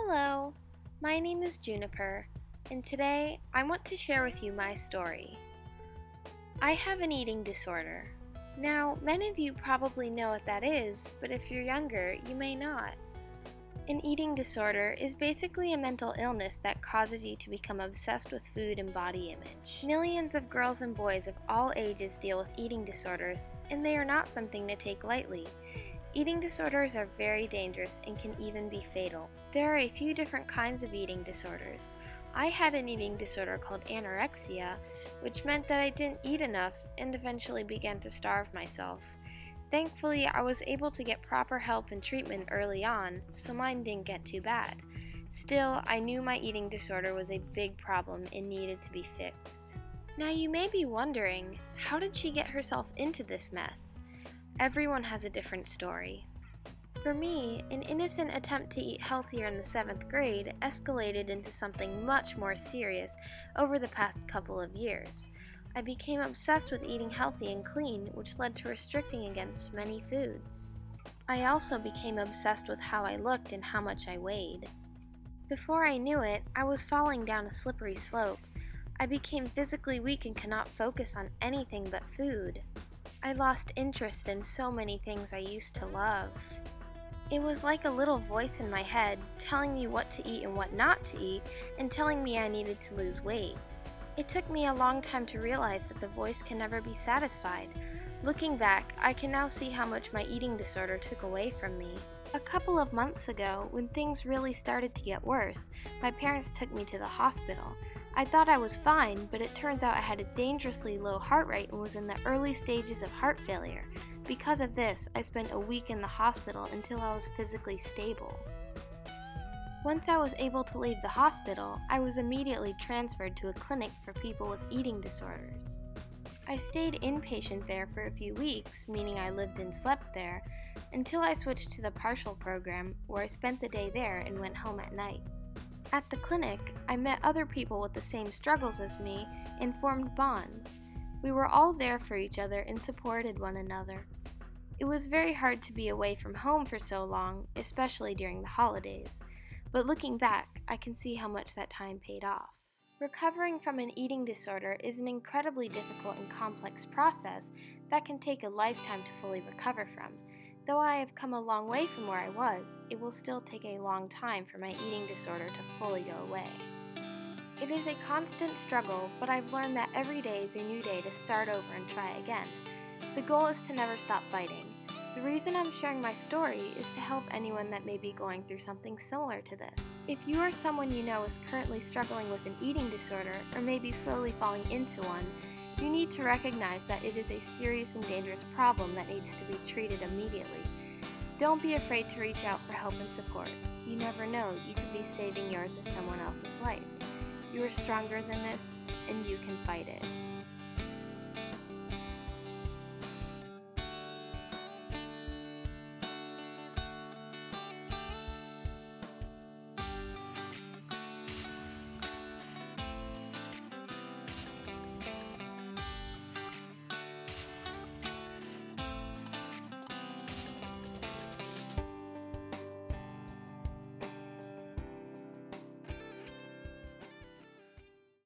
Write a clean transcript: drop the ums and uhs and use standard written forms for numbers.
Hello, my name is Juniper, and today I want to share with you my story. I have an eating disorder. Now, many of you probably know what that is, but if you're younger, you may not. An eating disorder is basically a mental illness that causes you to become obsessed with food and body image. Millions of girls and boys of all ages deal with eating disorders, and they are not something to take lightly. Eating disorders are very dangerous and can even be fatal. There are a few different kinds of eating disorders. I had an eating disorder called anorexia, which meant that I didn't eat enough and eventually began to starve myself. Thankfully, I was able to get proper help and treatment early on, so mine didn't get too bad. Still, I knew my eating disorder was a big problem and needed to be fixed. Now you may be wondering, how did she get herself into this mess? Everyone has a different story. For me, an innocent attempt to eat healthier in the 7th grade escalated into something much more serious over the past couple of years. I became obsessed with eating healthy and clean, which led to restricting against many foods. I also became obsessed with how I looked and how much I weighed. Before I knew it, I was falling down a slippery slope. I became physically weak and could not focus on anything but food. I lost interest in so many things I used to love. It was like a little voice in my head telling me what to eat and what not to eat, and telling me I needed to lose weight. It took me a long time to realize that the voice can never be satisfied. Looking back, I can now see how much my eating disorder took away from me. A couple of months ago, when things really started to get worse, my parents took me to the hospital. I thought I was fine, but it turns out I had a dangerously low heart rate and was in the early stages of heart failure. Because of this, I spent a week in the hospital until I was physically stable. Once I was able to leave the hospital, I was immediately transferred to a clinic for people with eating disorders. I stayed inpatient there for a few weeks, meaning I lived and slept there, until I switched to the partial program, where I spent the day there and went home at night. At the clinic, I met other people with the same struggles as me and formed bonds. We were all there for each other and supported one another. It was very hard to be away from home for so long, especially during the holidays, but looking back, I can see how much that time paid off. Recovering from an eating disorder is an incredibly difficult and complex process that can take a lifetime to fully recover from. Though I have come a long way from where I was, it will still take a long time for my eating disorder to fully go away. It is a constant struggle, but I've learned that every day is a new day to start over and try again. The goal is to never stop fighting. The reason I'm sharing my story is to help anyone that may be going through something similar to this. If you or someone you know is currently struggling with an eating disorder or maybe slowly falling into one, you need to recognize that it is a serious and dangerous problem that needs to be treated immediately. Don't be afraid to reach out for help and support. You never know, you could be saving yours or someone else's life. You are stronger than this, and you can fight it.